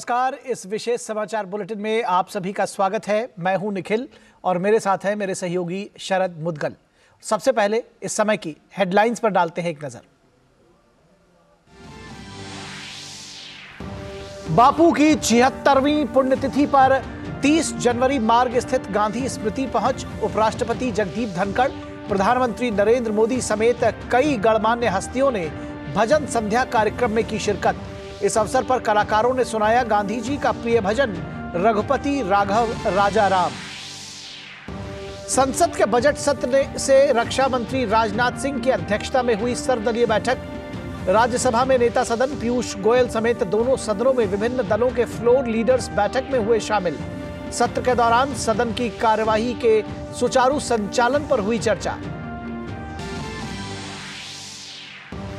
नमस्कार। इस विशेष समाचार बुलेटिन में आप सभी का स्वागत है। मैं हूं निखिल और मेरे साथ है मेरे सहयोगी शरद मुदगल। सबसे पहले इस समय की हेडलाइंस पर डालते हैं एक नजर। बापू की 76वीं पुण्यतिथि पर 30 जनवरी मार्ग स्थित गांधी स्मृति पहुंच उपराष्ट्रपति जगदीप धनखड़, प्रधानमंत्री नरेंद्र मोदी समेत कई गणमान्य हस्तियों ने भजन संध्या कार्यक्रम में की शिरकत। इस अवसर पर कलाकारों ने सुनाया गांधी जी का प्रिय भजन रघुपति राघव राजा राम। संसद के बजट सत्र से रक्षा मंत्री राजनाथ सिंह की अध्यक्षता में हुई सर्वदलीय बैठक। राज्यसभा में नेता सदन पीयूष गोयल समेत दोनों सदनों में विभिन्न दलों के फ्लोर लीडर्स बैठक में हुए शामिल। सत्र के दौरान सदन की कार्यवाही के सुचारू संचालन पर हुई चर्चा।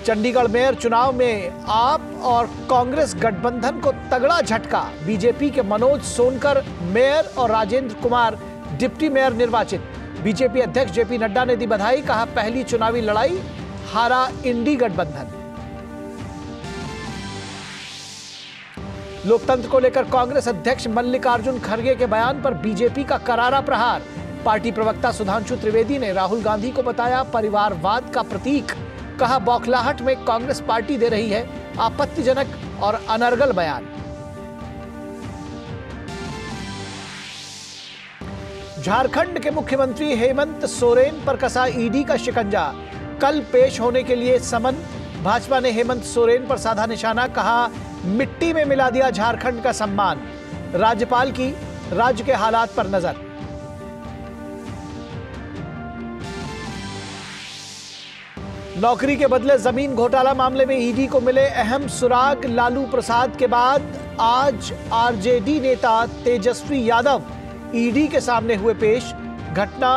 चंडीगढ़ मेयर चुनाव में आप और कांग्रेस गठबंधन को तगड़ा झटका। बीजेपी के मनोज सोनकर मेयर और राजेंद्र कुमार डिप्टी मेयर निर्वाचित। बीजेपी अध्यक्ष जेपी नड्डा ने दी बधाई, कहा पहली चुनावी लड़ाई हारा इंडी गठबंधन। लोकतंत्र को लेकर कांग्रेस अध्यक्ष मल्लिकार्जुन खड़गे के बयान पर बीजेपी का करारा प्रहार। पार्टी प्रवक्ता सुधांशु त्रिवेदी ने राहुल गांधी को बताया परिवारवाद का प्रतीक। कहा बौखलाहट में कांग्रेस पार्टी दे रही है आपत्तिजनक और अनर्गल बयान। झारखंड के मुख्यमंत्री हेमंत सोरेन पर कसा ईडी का शिकंजा। कल पेश होने के लिए समन। भाजपा ने हेमंत सोरेन पर साधा निशाना, कहा मिट्टी में मिला दिया झारखंड का सम्मान। राज्यपाल की राज्य के हालात पर नजर। नौकरी के बदले जमीन घोटाला मामले में ईडी को मिले अहम सुराग। लालू प्रसाद के बाद आज आरजेडी नेता तेजस्वी यादव ईडी के सामने हुए पेश। घटना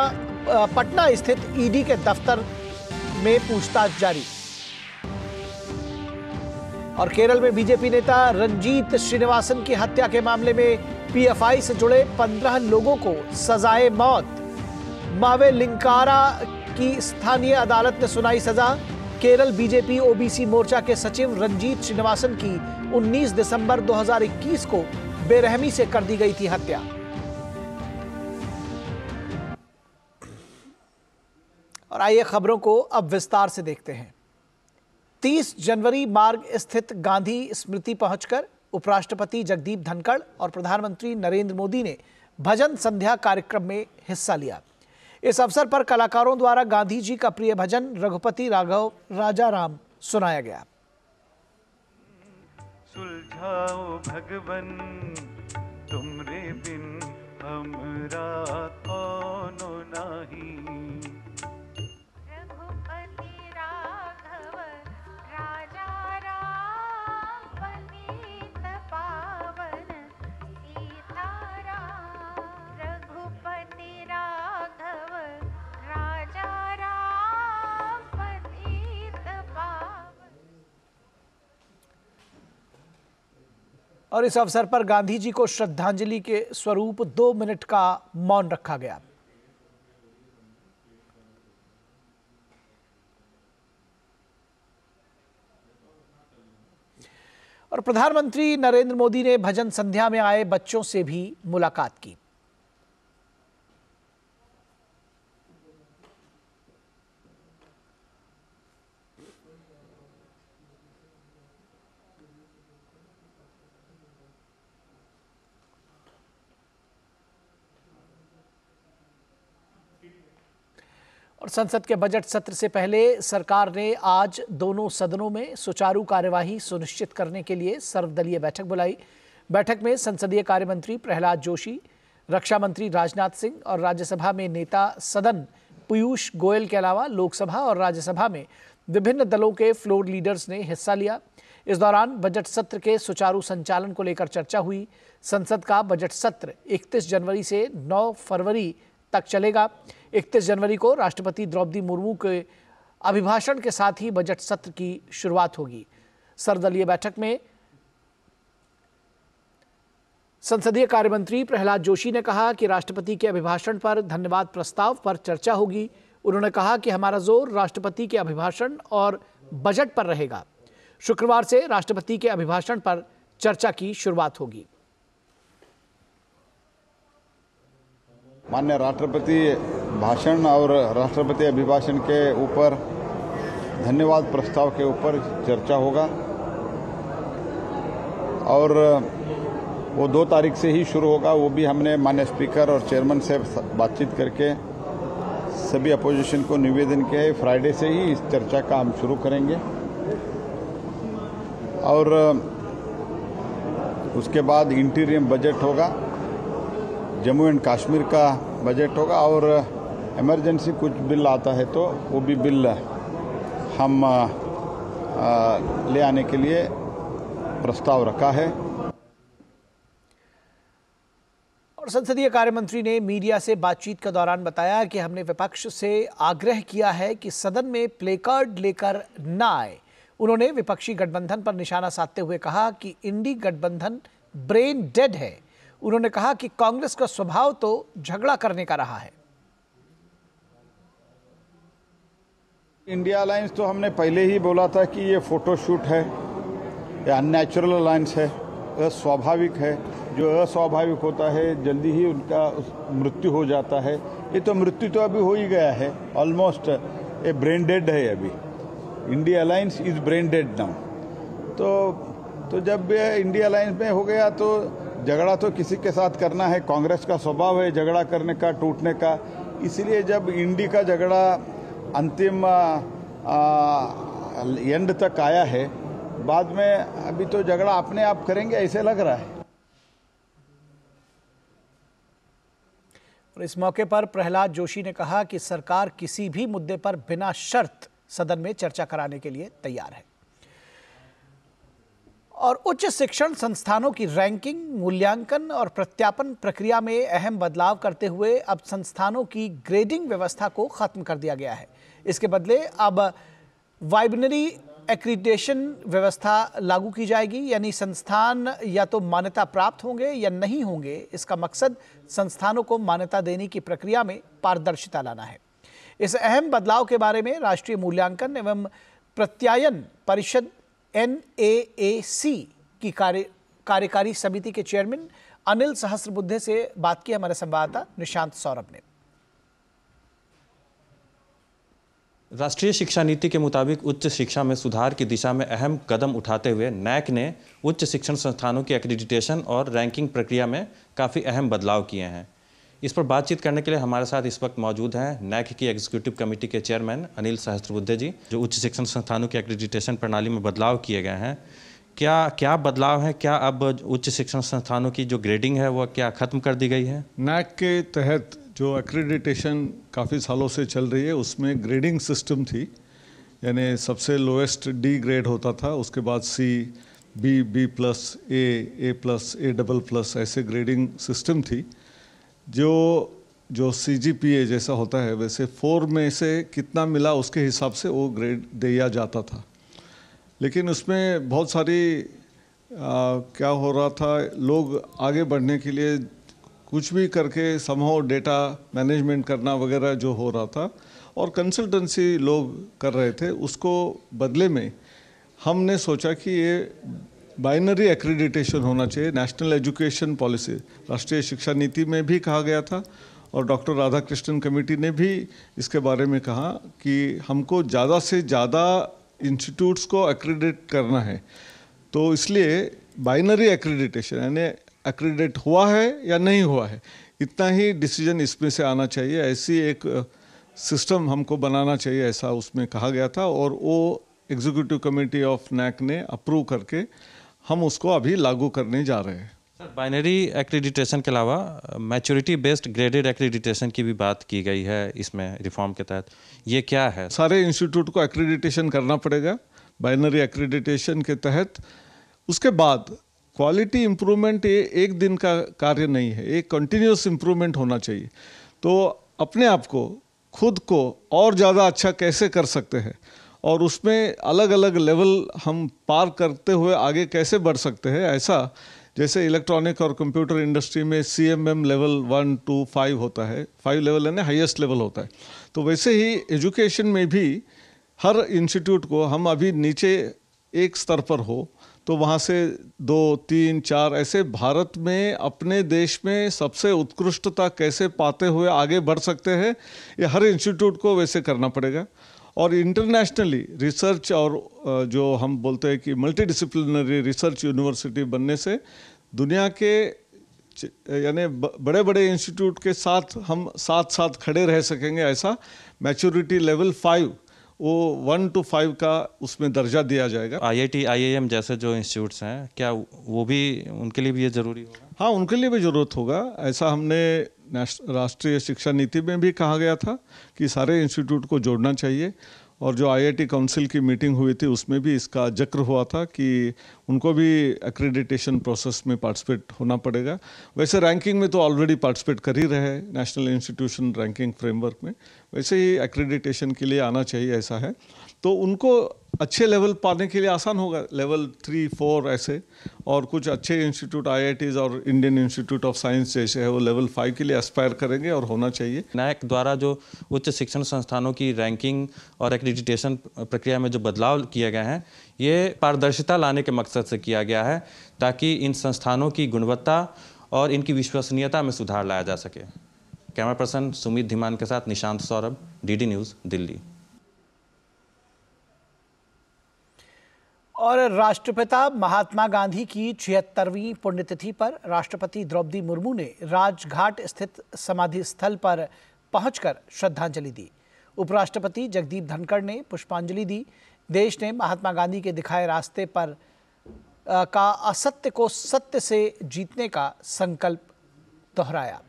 पटना स्थित ईडी के दफ्तर में पूछताछ जारी। और केरल में बीजेपी नेता रंजीत श्रीनिवासन की हत्या के मामले में पीएफआई से जुड़े 15 लोगों को सजाए मौत। मावेलिंकारा की स्थानीय अदालत ने सुनाई सजा। केरल बीजेपी ओबीसी मोर्चा के सचिव रंजीत श्रीनिवासन की 19 दिसंबर 2021 को बेरहमी से कर दी गई थी हत्या। और आइए खबरों को अब विस्तार से देखते हैं। 30 जनवरी मार्ग स्थित गांधी स्मृति पहुंचकर उपराष्ट्रपति जगदीप धनखड़ और प्रधानमंत्री नरेंद्र मोदी ने भजन संध्या कार्यक्रम में हिस्सा लिया। इस अवसर पर कलाकारों द्वारा गांधी जी का प्रिय भजन रघुपति राघव राजा राम सुनाया गया। सुलझाओ भगवन तुमरे बिन हमरा कोनो नाही। रघुपति राघव राजा राम पतित पावन सीताराम। रघुपति राघव राजा राम पतित पावन। और इस अवसर पर गांधी जी को श्रद्धांजलि के स्वरूप 2 मिनट का मौन रखा गया। और प्रधानमंत्री नरेंद्र मोदी ने भजन संध्या में आए बच्चों से भी मुलाकात की। और संसद के बजट सत्र से पहले सरकार ने आज दोनों सदनों में सुचारू कार्यवाही सुनिश्चित करने के लिए सर्वदलीय बैठक बुलाई। बैठक में संसदीय कार्य मंत्री प्रहलाद जोशी, रक्षा मंत्री राजनाथ सिंह और राज्यसभा में नेता सदन पीयूष गोयल के अलावा लोकसभा और राज्यसभा में विभिन्न दलों के फ्लोर लीडर्स ने हिस्सा लिया। इस दौरान बजट सत्र के सुचारू संचालन को लेकर चर्चा हुई। संसद का बजट सत्र 31 जनवरी से 9 फरवरी तक चलेगा। 31 जनवरी को राष्ट्रपति द्रौपदी मुर्मू के अभिभाषण के साथ ही बजट सत्र की शुरुआत होगी। सर्वदलीय बैठक में संसदीय कार्य मंत्री प्रहलाद जोशी ने कहा कि राष्ट्रपति के अभिभाषण पर धन्यवाद प्रस्ताव पर चर्चा होगी। उन्होंने कहा कि हमारा जोर राष्ट्रपति के अभिभाषण और बजट पर रहेगा। शुक्रवार से राष्ट्रपति के अभिभाषण पर चर्चा की शुरुआत होगी। माननीय राष्ट्रपति भाषण और राष्ट्रपति अभिभाषण के ऊपर धन्यवाद प्रस्ताव के ऊपर चर्चा होगा और वो 2 तारीख से ही शुरू होगा। वो भी हमने माननीय स्पीकर और चेयरमैन से बातचीत करके सभी अपोजिशन को निवेदन किया है। फ्राइडे से ही इस चर्चा का हम शुरू करेंगे और उसके बाद इंटीरियम बजट होगा, जम्मू एंड कश्मीर का बजट होगा और इमरजेंसी कुछ बिल आता है तो वो भी बिल हम ले आने के लिए प्रस्ताव रखा है। और संसदीय कार्य मंत्री ने मीडिया से बातचीत के दौरान बताया कि हमने विपक्ष से आग्रह किया है कि सदन में प्लेकार्ड लेकर न आए। उन्होंने विपक्षी गठबंधन पर निशाना साधते हुए कहा कि इंडी गठबंधन ब्रेन डेड है। उन्होंने कहा कि कांग्रेस का स्वभाव तो झगड़ा करने का रहा है। इंडिया अलायंस तो हमने पहले ही बोला था कि ये फोटोशूट है, ये अननेचुरल अलायंस है, अस्वाभाविक है। जो अस्वाभाविक होता है जल्दी ही उनका मृत्यु हो जाता है। ये तो मृत्यु तो अभी हो ही गया है, ऑलमोस्ट ये ब्रेन डेड है अभी। India alliance is brain dead now. तो जब इंडिया अलायंस में हो गया तो झगड़ा तो किसी के साथ करना है। कांग्रेस का स्वभाव है झगड़ा करने का, टूटने का। इसलिए जब इंडी का झगड़ा अंतिम एंड तक आया है, बाद में अभी तो झगड़ा अपने आप करेंगे ऐसे लग रहा है। और इस मौके पर प्रहलाद जोशी ने कहा कि सरकार किसी भी मुद्दे पर बिना शर्त सदन में चर्चा कराने के लिए तैयार है। और उच्च शिक्षण संस्थानों की रैंकिंग, मूल्यांकन और प्रत्यापन प्रक्रिया में अहम बदलाव करते हुए अब संस्थानों की ग्रेडिंग व्यवस्था को खत्म कर दिया गया है। इसके बदले अब बाइनरी एक्रीडिटेशन व्यवस्था लागू की जाएगी, यानी संस्थान या तो मान्यता प्राप्त होंगे या नहीं होंगे। इसका मकसद संस्थानों को मान्यता देने की प्रक्रिया में पारदर्शिता लाना है। इस अहम बदलाव के बारे में राष्ट्रीय मूल्यांकन एवं प्रत्यायन परिषद NAAC की कार्यकारी समिति के चेयरमैन अनिल सहस्त्रबुद्धे से बात की हमारे संवाददाता निशांत सौरभ ने। राष्ट्रीय शिक्षा नीति के मुताबिक उच्च शिक्षा में सुधार की दिशा में अहम कदम उठाते हुए NAAC ने उच्च शिक्षण संस्थानों की एक्रीडिटेशन और रैंकिंग प्रक्रिया में काफ़ी अहम बदलाव किए हैं। इस पर बातचीत करने के लिए हमारे साथ इस वक्त मौजूद हैं NAAC की एग्जीक्यूटिव कमेटी के चेयरमैन अनिल सहस्त्रबुद्धे जी, जो उच्च शिक्षण संस्थानों की एक्रीडिटेशन प्रणाली में बदलाव किए गए हैं। क्या बदलाव है? क्या अब उच्च शिक्षण संस्थानों की जो ग्रेडिंग है वो क्या ख़त्म कर दी गई है? NAAC के तहत जो एक्रीडिटेशन काफ़ी सालों से चल रही है उसमें ग्रेडिंग सिस्टम थी, यानी सबसे लोएस्ट D ग्रेड होता था, उसके बाद C, B, B+, A+, A++, ऐसे ग्रेडिंग सिस्टम थी। जो CGPA जैसा होता है वैसे 4 में से कितना मिला उसके हिसाब से वो ग्रेड दिया जाता था। लेकिन उसमें बहुत सारी क्या हो रहा था, लोग आगे बढ़ने के लिए कुछ भी करके समहाउ डेटा मैनेजमेंट करना वगैरह जो हो रहा था और कंसल्टेंसी लोग कर रहे थे, उसको बदले में हमने सोचा कि ये बाइनरी एक्रीडिटेशन होना चाहिए। नेशनल एजुकेशन पॉलिसी, राष्ट्रीय शिक्षा नीति में भी कहा गया था और डॉक्टर राधाकृष्णन कमेटी ने भी इसके बारे में कहा कि हमको ज़्यादा से ज़्यादा इंस्टीट्यूट्स को एक्रीडिट करना है। तो इसलिए बाइनरी एक्रीडिटेशन यानी एक्रीडिट हुआ है या नहीं हुआ है, इतना ही डिसीजन इसमें से आना चाहिए, ऐसी एक सिस्टम हमको बनाना चाहिए, ऐसा उसमें कहा गया था। और वो एग्जीक्यूटिव कमेटी ऑफ NAAC ने अप्रूव करके हम उसको अभी लागू करने जा रहे हैं। सर, बाइनरी एक्रीडिटेशन के अलावा मैच्योरिटी बेस्ड ग्रेडेड एक्रीडिटेशन की भी बात की गई है इसमें रिफॉर्म के तहत, ये क्या है? सारे इंस्टीट्यूट को एक्रीडिटेशन करना पड़ेगा बाइनरी एक्रीडिटेशन के तहत। उसके बाद क्वालिटी इम्प्रूवमेंट ये एक दिन का कार्य नहीं है, एक कंटिन्यूस इम्प्रूवमेंट होना चाहिए। तो अपने आप को खुद को और ज़्यादा अच्छा कैसे कर सकते हैं और उसमें अलग अलग लेवल हम पार करते हुए आगे कैसे बढ़ सकते हैं, ऐसा जैसे इलेक्ट्रॉनिक और कंप्यूटर इंडस्ट्री में CMM लेवल 1 to 5 होता है, 5 लेवल यानी हाईएस्ट लेवल होता है, तो वैसे ही एजुकेशन में भी हर इंस्टीट्यूट को हम अभी नीचे एक स्तर पर हो तो वहाँ से 2, 3, 4 ऐसे भारत में अपने देश में सबसे उत्कृष्टता कैसे पाते हुए आगे बढ़ सकते हैं, ये हर इंस्टीट्यूट को वैसे करना पड़ेगा। और इंटरनेशनली रिसर्च और जो हम बोलते हैं कि मल्टी डिसिप्लिनरी रिसर्च यूनिवर्सिटी बनने से दुनिया के यानी बड़े बड़े इंस्टीट्यूट के साथ हम साथ खड़े रह सकेंगे। ऐसा मैच्योरिटी लेवल 5 वो 1 to 5 का उसमें दर्जा दिया जाएगा। IIT, IIM जैसे जो इंस्टीट्यूट्स हैं, क्या वो भी उनके लिए भी ये ज़रूरी होगा? हाँ, उनके लिए भी ज़रूरत होगा। ऐसा हमने राष्ट्रीय शिक्षा नीति में भी कहा गया था कि सारे इंस्टीट्यूट को जोड़ना चाहिए, और जो IIT काउंसिल की मीटिंग हुई थी उसमें भी इसका जिक्र हुआ था कि उनको भी एक्रेडिटेशन प्रोसेस में पार्टिसिपेट होना पड़ेगा। वैसे रैंकिंग में तो ऑलरेडी पार्टिसिपेट कर ही रहे हैं नेशनल इंस्टीट्यूशन रैंकिंग फ्रेमवर्क में, वैसे ही एक्रेडिटेशन के लिए आना चाहिए, ऐसा है। तो उनको अच्छे लेवल पाने के लिए आसान होगा, लेवल 3, 4 ऐसे, और कुछ अच्छे इंस्टीट्यूट IITs और इंडियन इंस्टीट्यूट ऑफ साइंस जैसे है वो लेवल 5 के लिए एस्पायर करेंगे और होना चाहिए। NAC द्वारा जो उच्च शिक्षण संस्थानों की रैंकिंग और एक्रेडिटेशन प्रक्रिया में जो बदलाव किए गए हैं, ये पारदर्शिता लाने के मकसद से किया गया है, ताकि इन संस्थानों की गुणवत्ता और इनकी विश्वसनीयता में सुधार लाया जा सके। कैमरा पर्सन सुमित धीमान के साथ निशांत सौरभ, DD न्यूज़, दिल्ली। और राष्ट्रपिता महात्मा गांधी की 76वीं पुण्यतिथि पर राष्ट्रपति द्रौपदी मुर्मू ने राजघाट स्थित समाधि स्थल पर पहुंचकर श्रद्धांजलि दी। उपराष्ट्रपति जगदीप धनखड़ ने पुष्पांजलि दी। देश ने महात्मा गांधी के दिखाए रास्ते पर का असत्य को सत्य से जीतने का संकल्प दोहराया।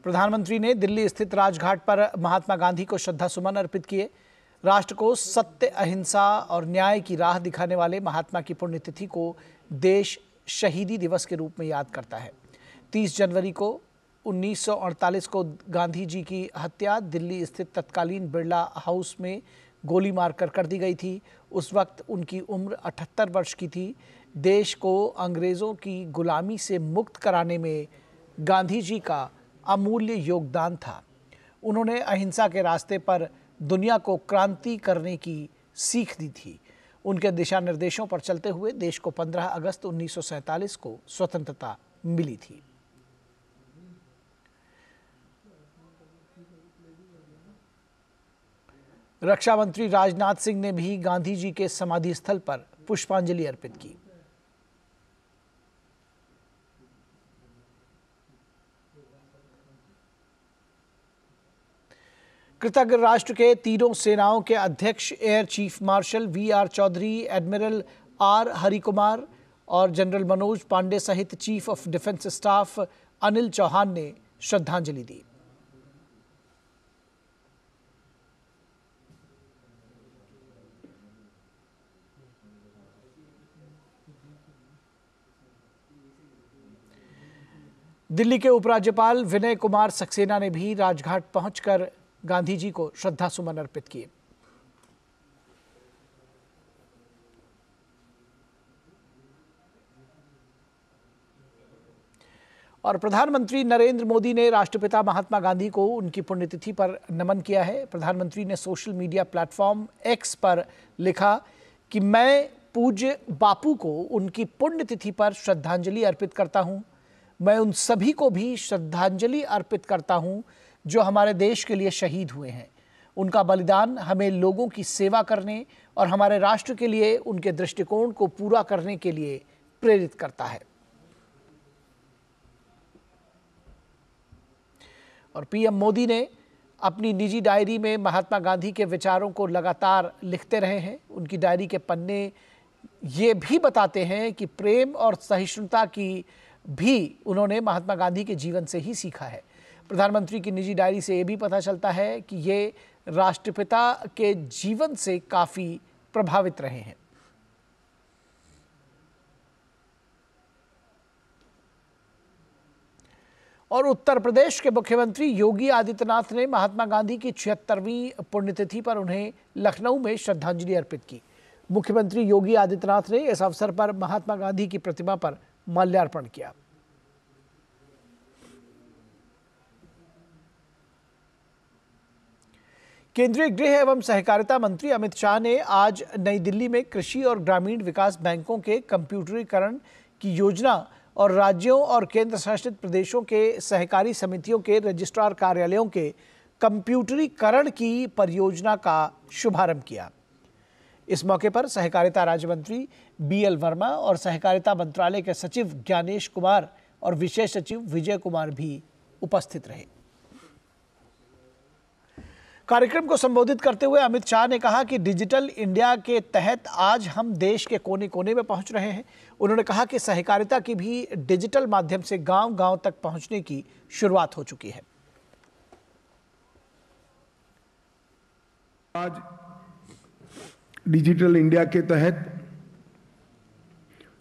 प्रधानमंत्री ने दिल्ली स्थित राजघाट पर महात्मा गांधी को श्रद्धासुमन अर्पित किए। राष्ट्र को सत्य, अहिंसा और न्याय की राह दिखाने वाले महात्मा की पुण्यतिथि को देश शहीदी दिवस के रूप में याद करता है। 30 जनवरी को 1948 को गांधी जी की हत्या दिल्ली स्थित तत्कालीन बिरला हाउस में गोली मारकर कर दी गई थी। उस वक्त उनकी उम्र 78 वर्ष की थी। देश को अंग्रेज़ों की गुलामी से मुक्त कराने में गांधी जी का अमूल्य योगदान था। उन्होंने अहिंसा के रास्ते पर दुनिया को क्रांति करने की सीख दी थी। उनके दिशा निर्देशों पर चलते हुए देश को 15 अगस्त 1947 को स्वतंत्रता मिली थी। रक्षा मंत्री राजनाथ सिंह ने भी गांधी जी के समाधि स्थल पर पुष्पांजलि अर्पित की। कृतज्ञ राष्ट्र के तीनों सेनाओं के अध्यक्ष air chief marshal VR Chaudhary, admiral R Harikumar और जनरल मनोज पांडे सहित chief of defence staff Anil Chauhan ने श्रद्धांजलि दी। दिल्ली के उपराज्यपाल विनय कुमार सक्सेना ने भी राजघाट पहुंचकर गांधी जी को श्रद्धासुमन अर्पित किए। और प्रधानमंत्री नरेंद्र मोदी ने राष्ट्रपिता महात्मा गांधी को उनकी पुण्यतिथि पर नमन किया है। प्रधानमंत्री ने सोशल मीडिया प्लेटफॉर्म X पर लिखा कि मैं पूज्य बापू को उनकी पुण्यतिथि पर श्रद्धांजलि अर्पित करता हूं। मैं उन सभी को भी श्रद्धांजलि अर्पित करता हूं जो हमारे देश के लिए शहीद हुए हैं। उनका बलिदान हमें लोगों की सेवा करने और हमारे राष्ट्र के लिए उनके दृष्टिकोण को पूरा करने के लिए प्रेरित करता है। और PM मोदी ने अपनी निजी डायरी में महात्मा गांधी के विचारों को लगातार लिखते रहे हैं। उनकी डायरी के पन्ने ये भी बताते हैं कि प्रेम और सहिष्णुता की भी उन्होंने महात्मा गांधी के जीवन से ही सीखा है। प्रधानमंत्री की निजी डायरी से ये भी पता चलता है कि ये राष्ट्रपिता के जीवन से काफ़ी प्रभावित रहे हैं। और उत्तर प्रदेश के मुख्यमंत्री योगी आदित्यनाथ ने महात्मा गांधी की 76वीं पुण्यतिथि पर उन्हें लखनऊ में श्रद्धांजलि अर्पित की। मुख्यमंत्री योगी आदित्यनाथ ने इस अवसर पर महात्मा गांधी की प्रतिमा पर माल्यार्पण किया। केंद्रीय गृह एवं सहकारिता मंत्री अमित शाह ने आज नई दिल्ली में कृषि और ग्रामीण विकास बैंकों के कंप्यूटरीकरण की योजना और राज्यों और केंद्र शासित प्रदेशों के सहकारी समितियों के रजिस्ट्रार कार्यालयों के कंप्यूटरीकरण की परियोजना का शुभारंभ किया। इस मौके पर सहकारिता राज्य मंत्री BL वर्मा और सहकारिता मंत्रालय के सचिव ज्ञानेश कुमार और विशेष सचिव विजय कुमार भी उपस्थित रहे। कार्यक्रम को संबोधित करते हुए अमित शाह ने कहा कि डिजिटल इंडिया के तहत आज हम देश के कोने कोने में पहुंच रहे हैं। उन्होंने कहा कि सहकारिता की भी डिजिटल माध्यम से गांव-गांव तक पहुंचने की शुरुआत हो चुकी है। आज डिजिटल इंडिया के तहत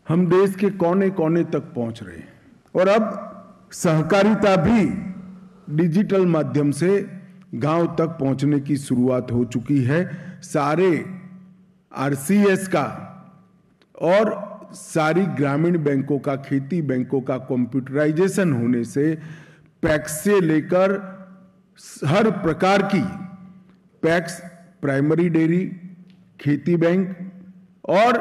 हम देश के कोने कोने तक पहुंच रहे हैं और अब सहकारिता भी डिजिटल माध्यम से गांव तक पहुंचने की शुरुआत हो चुकी है। सारे RCS का और सारी ग्रामीण बैंकों का, खेती बैंकों का कंप्यूटराइजेशन होने से पैक्स से लेकर हर प्रकार की पैक्स, प्राइमरी डेयरी, खेती बैंक और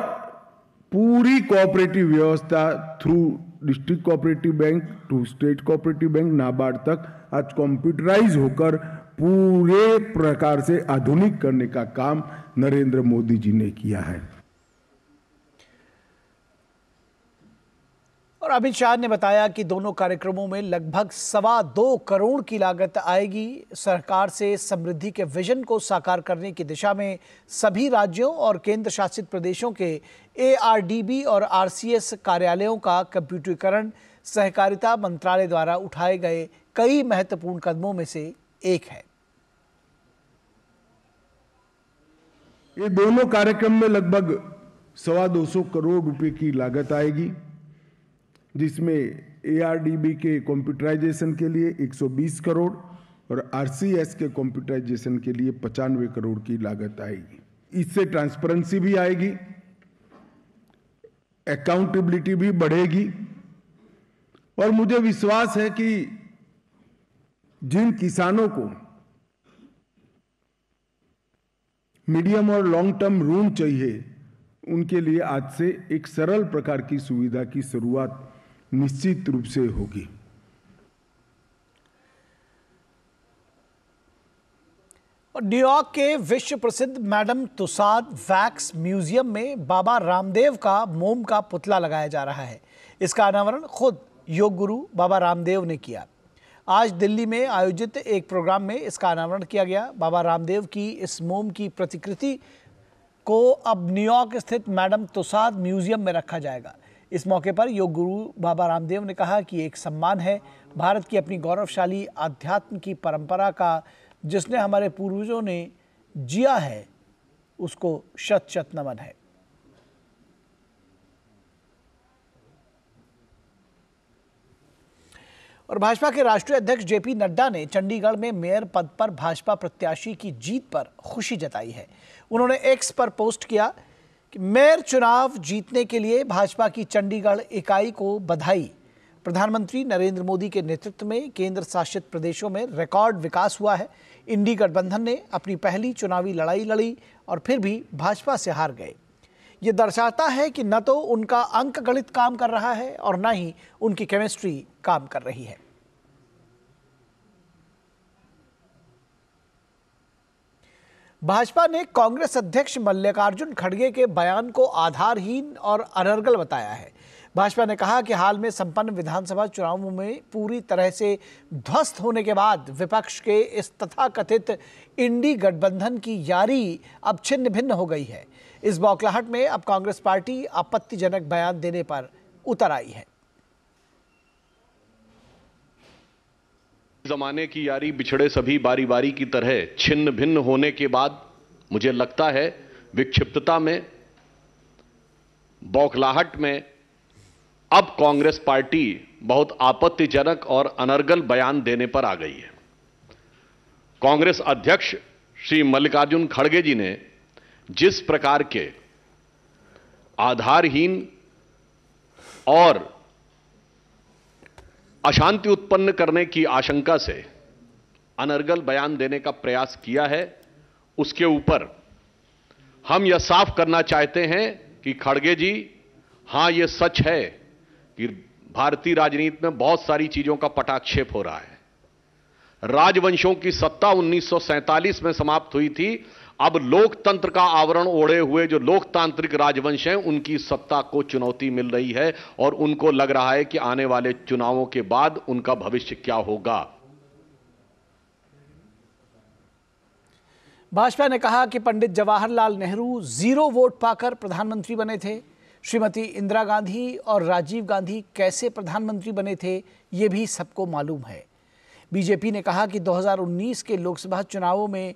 पूरी कोऑपरेटिव व्यवस्था through district cooperative bank to state cooperative bank, NABARD तक आज कंप्यूटराइज होकर पूरे प्रकार से आधुनिक करने का काम नरेंद्र मोदी जी ने किया है। और अमित शाह ने बताया कि दोनों कार्यक्रमों में लगभग 2.25 करोड़ की लागत आएगी। सरकार से समृद्धि के विजन को साकार करने की दिशा में सभी राज्यों और केंद्र शासित प्रदेशों के ARDB और RCS कार्यालयों का कंप्यूटरीकरण सहकारिता मंत्रालय द्वारा उठाए गए कई महत्वपूर्ण कदमों में से एक है। ये दोनों कार्यक्रम में लगभग 225 करोड़ रुपए की लागत आएगी, जिसमें ARDB के कंप्यूटराइजेशन के लिए 120 करोड़ और RCS के कंप्यूटराइजेशन के लिए 95 करोड़ की लागत आएगी। इससे ट्रांसपेरेंसी भी आएगी, अकाउंटेबिलिटी भी बढ़ेगी और मुझे विश्वास है कि जिन किसानों को मीडियम और लॉन्ग टर्म ऋण चाहिए, उनके लिए आज से एक सरल प्रकार की सुविधा की शुरुआत निश्चित रूप से होगी। और न्यूयॉर्क के विश्व प्रसिद्ध मैडम तुसाद वैक्स म्यूजियम में बाबा रामदेव का मोम का पुतला लगाया जा रहा है। इसका अनावरण खुद योग गुरु बाबा रामदेव ने किया। आज दिल्ली में आयोजित एक प्रोग्राम में इसका अनावरण किया गया। बाबा रामदेव की इस मोम की प्रतिकृति को अब न्यूयॉर्क स्थित मैडम तुसाद म्यूजियम में रखा जाएगा। इस मौके पर योग गुरु बाबा रामदेव ने कहा कि एक सम्मान है भारत की अपनी गौरवशाली आध्यात्म की परंपरा का, जिसने हमारे पूर्वजों ने जिया है, उसको शत शत नमन है। और भाजपा के राष्ट्रीय अध्यक्ष JP नड्डा ने चंडीगढ़ में मेयर पद पर भाजपा प्रत्याशी की जीत पर खुशी जताई है। उन्होंने X पर पोस्ट किया कि मेयर चुनाव जीतने के लिए भाजपा की चंडीगढ़ इकाई को बधाई। प्रधानमंत्री नरेंद्र मोदी के नेतृत्व में केंद्र शासित प्रदेशों में रिकॉर्ड विकास हुआ है। इंडी गठबंधन ने अपनी पहली चुनावी लड़ाई लड़ी और फिर भी भाजपा से हार गए। ये दर्शाता है कि न तो उनका अंक गणित काम कर रहा है और न ही उनकी केमिस्ट्री काम कर रही है। भाजपा ने कांग्रेस अध्यक्ष मल्लिकार्जुन खड़गे के बयान को आधारहीन और अनर्गल बताया है। भाजपा ने कहा कि हाल में संपन्न विधानसभा चुनावों में पूरी तरह से ध्वस्त होने के बाद विपक्ष के इस तथाकथित इंडी गठबंधन की यारी अब छिन्न भिन्न हो गई है। इस बौखलाहट में अब कांग्रेस पार्टी आपत्तिजनक बयान देने पर उतर आई है। जमाने की यारी बिछड़े सभी बारी बारी की तरह छिन्न भिन्न होने के बाद मुझे लगता है विक्षिप्तता में, बौखलाहट में अब कांग्रेस पार्टी बहुत आपत्तिजनक और अनर्गल बयान देने पर आ गई है। कांग्रेस अध्यक्ष श्री मल्लिकार्जुन खड़गे जी ने जिस प्रकार के आधारहीन और अशांति उत्पन्न करने की आशंका से अनर्गल बयान देने का प्रयास किया है, उसके ऊपर हम यह साफ करना चाहते हैं कि खड़गे जी, हां यह सच है कि भारतीय राजनीति में बहुत सारी चीजों का पटाक्षेप हो रहा है। राजवंशों की सत्ता 1947 में समाप्त हुई थी। अब लोकतंत्र का आवरण ओढ़े हुए जो लोकतांत्रिक राजवंश हैं, उनकी सत्ता को चुनौती मिल रही है और उनको लग रहा है कि आने वाले चुनावों के बाद उनका भविष्य क्या होगा। भाजपा ने कहा कि पंडित जवाहरलाल नेहरू 0 वोट पाकर प्रधानमंत्री बने थे। श्रीमती इंदिरा गांधी और राजीव गांधी कैसे प्रधानमंत्री बने थे, ये भी सबको मालूम है। बीजेपी ने कहा कि 2019 के लोकसभा चुनावों में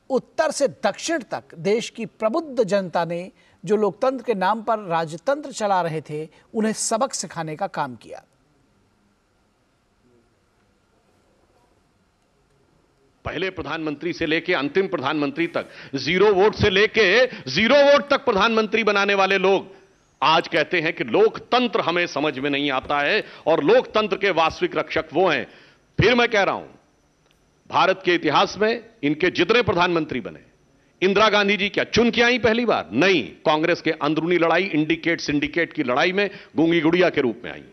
उत्तर से दक्षिण तक देश की प्रबुद्ध जनता ने जो लोकतंत्र के नाम पर राजतंत्र चला रहे थे, उन्हें सबक सिखाने का काम किया। पहले प्रधानमंत्री से लेकर अंतिम प्रधानमंत्री तक 0 वोट से लेकर 0 वोट तक प्रधानमंत्री बनाने वाले लोग आज कहते हैं कि लोकतंत्र हमें समझ में नहीं आता है और लोकतंत्र के वास्तविक रक्षक वो हैं। फिर मैं कह रहा हूं, भारत के इतिहास में इनके जितने प्रधानमंत्री बने, इंदिरा गांधी जी क्या चुन के आई पहली बार? नहीं, कांग्रेस के अंदरूनी लड़ाई, इंडिकेट सिंडिकेट की लड़ाई में गूंगी गुड़िया के रूप में आई।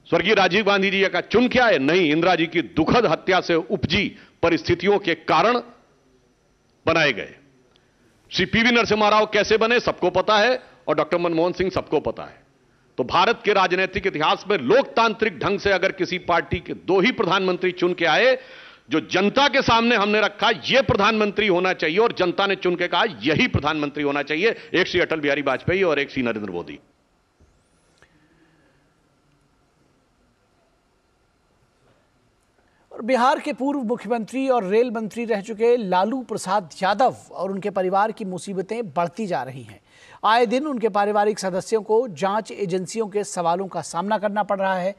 स्वर्गीय राजीव गांधी जी क्या चुन के आए? नहीं, इंदिरा जी की दुखद हत्या से उपजी परिस्थितियों के कारण बनाए गए। श्री पीवी नरसिम्हा राव कैसे बने सबको पता है और डॉक्टर मनमोहन सिंह सबको पता है। तो भारत के राजनीतिक इतिहास में लोकतांत्रिक ढंग से अगर किसी पार्टी के 2 ही प्रधानमंत्री चुन के आए, जो जनता के सामने हमने रखा यह प्रधानमंत्री होना चाहिए और जनता ने चुन के कहा यही प्रधानमंत्री होना चाहिए, एक श्री अटल बिहारी वाजपेयी और एक श्री नरेंद्र मोदी। और बिहार के पूर्व मुख्यमंत्री और रेल मंत्री रह चुके लालू प्रसाद यादव और उनके परिवार की मुसीबतें बढ़ती जा रही हैं। आए दिन उनके पारिवारिक सदस्यों को जांच एजेंसियों के सवालों का सामना करना पड़ रहा है।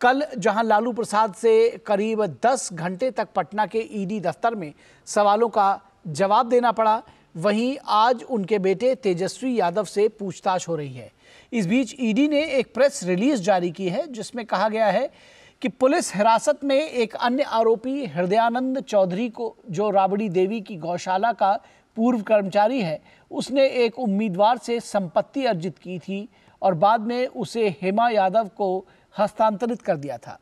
कल जहां लालू प्रसाद से करीब 10 घंटे तक पटना के ईडी दफ्तर में सवालों का जवाब देना पड़ा, वहीं आज उनके बेटे तेजस्वी यादव से पूछताछ हो रही है। इस बीच ईडी ने एक प्रेस रिलीज जारी की है जिसमें कहा गया है कि पुलिस हिरासत में एक अन्य आरोपी हृदयानंद चौधरी को, जो राबड़ी देवी की गौशाला का पूर्व कर्मचारी है, उसने एक उम्मीदवार से संपत्ति अर्जित की थी और बाद में उसे हेमा यादव को हस्तांतरित कर दिया था।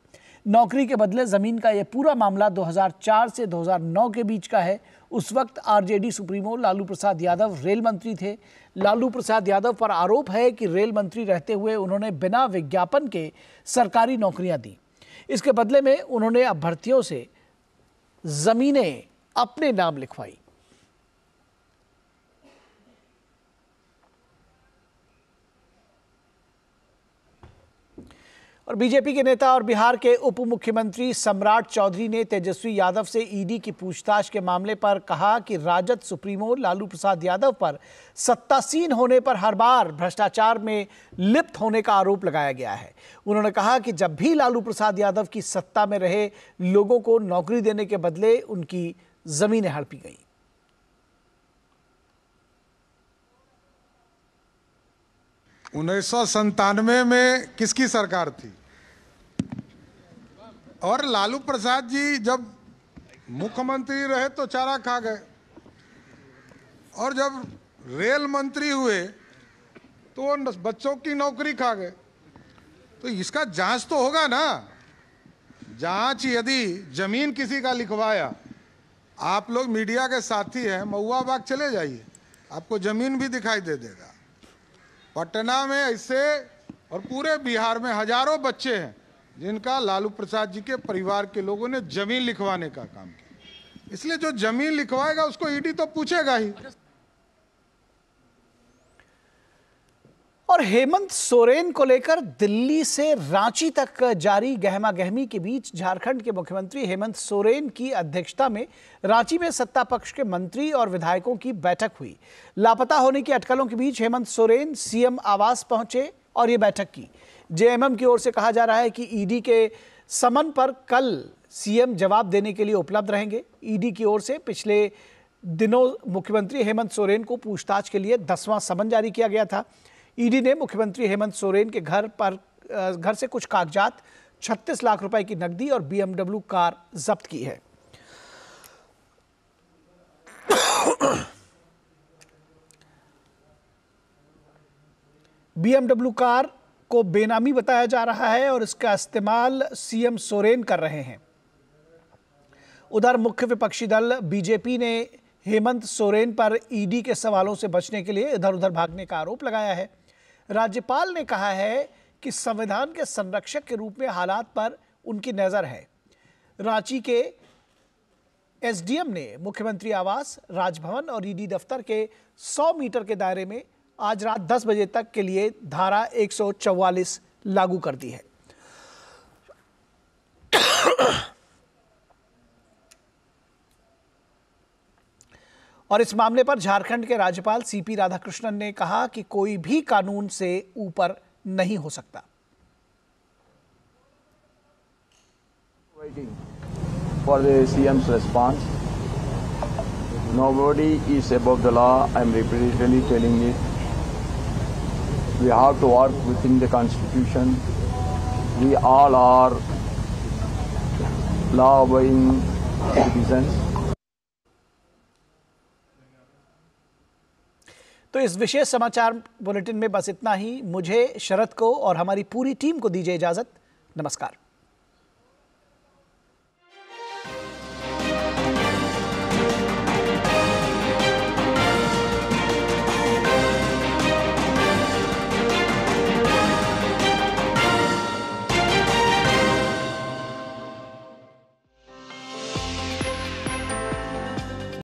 नौकरी के बदले जमीन का यह पूरा मामला 2004 से 2009 के बीच का है। उस वक्त RJD supremo Lalu Prasad Yadav rail मंत्री थे। लालू प्रसाद यादव पर आरोप है कि रेल मंत्री रहते हुए उन्होंने बिना विज्ञापन के सरकारी नौकरियां दी। इसके बदले में उन्होंने अभ्यर्थियों से जमीनें अपने नाम लिखवाई। और बीजेपी के नेता और बिहार के उप मुख्यमंत्री सम्राट चौधरी ने तेजस्वी यादव से ईडी की पूछताछ के मामले पर कहा कि राजद सुप्रीमो लालू प्रसाद यादव पर सत्तासीन होने पर हर बार भ्रष्टाचार में लिप्त होने का आरोप लगाया गया है। उन्होंने कहा कि जब भी लालू प्रसाद यादव की सत्ता में रहे लोगों को नौकरी देने के बदले उनकी जमीनें हड़पी गई। उन्नीस में किसकी सरकार थी? और लालू प्रसाद जी जब मुख्यमंत्री रहे तो चारा खा गए और जब रेल मंत्री हुए तो वो बच्चों की नौकरी खा गए। तो इसका जांच तो होगा ना। जांच यदि जमीन किसी का लिखवाया, आप लोग मीडिया के साथी हैं, महुआ बाग चले जाइए, आपको जमीन भी दिखाई दे देगा। पटना में ऐसे और पूरे बिहार में हजारों बच्चे हैं जिनका लालू प्रसाद जी के परिवार के लोगों ने जमीन लिखवाने का काम किया। इसलिए जो जमीन लिखवाएगा उसको ईडी तो पूछेगा ही। और हेमंत सोरेन को लेकर दिल्ली से रांची तक जारी गहमा गहमी के बीच झारखंड के मुख्यमंत्री हेमंत सोरेन की अध्यक्षता में रांची में सत्ता पक्ष के मंत्री और विधायकों की बैठक हुई। लापता होने की अटकलों के बीच हेमंत सोरेन सीएम आवास पहुंचे और ये बैठक की। जेएमएम की ओर से कहा जा रहा है कि ईडी के समन पर कल सीएम जवाब देने के लिए उपलब्ध रहेंगे। ईडी की ओर से पिछले दिनों मुख्यमंत्री हेमंत सोरेन को पूछताछ के लिए 10वां समन जारी किया गया था। ईडी ने मुख्यमंत्री हेमंत सोरेन के घर से कुछ कागजात, 36 लाख रुपए की नकदी और BMW कार जब्त की है। BMW कार को बेनामी बताया जा रहा है और इसका इस्तेमाल सीएम सोरेन कर रहे हैं। उधर मुख्य विपक्षी दल बीजेपी ने हेमंत सोरेन पर ईडी के सवालों से बचने के लिए इधर उधर भागने का आरोप लगाया है। राज्यपाल ने कहा है कि संविधान के संरक्षक के रूप में हालात पर उनकी नज़र है। रांची के एसडीएम ने मुख्यमंत्री आवास, राजभवन और ईडी दफ्तर के 100 मीटर के दायरे में आज रात 10 बजे तक के लिए धारा 144 लागू कर दी है। और इस मामले पर झारखंड के राज्यपाल सीपी राधाकृष्णन ने कहा कि कोई भी कानून से ऊपर नहीं हो सकता। For the CM's response, nobody is above the law. I am repeatedly telling it. We have to work within the Constitution. We all are law-abiding citizens. तो इस विशेष समाचार बुलेटिन में बस इतना ही। मुझे, शरद को और हमारी पूरी टीम को दीजिए इजाजत। नमस्कार।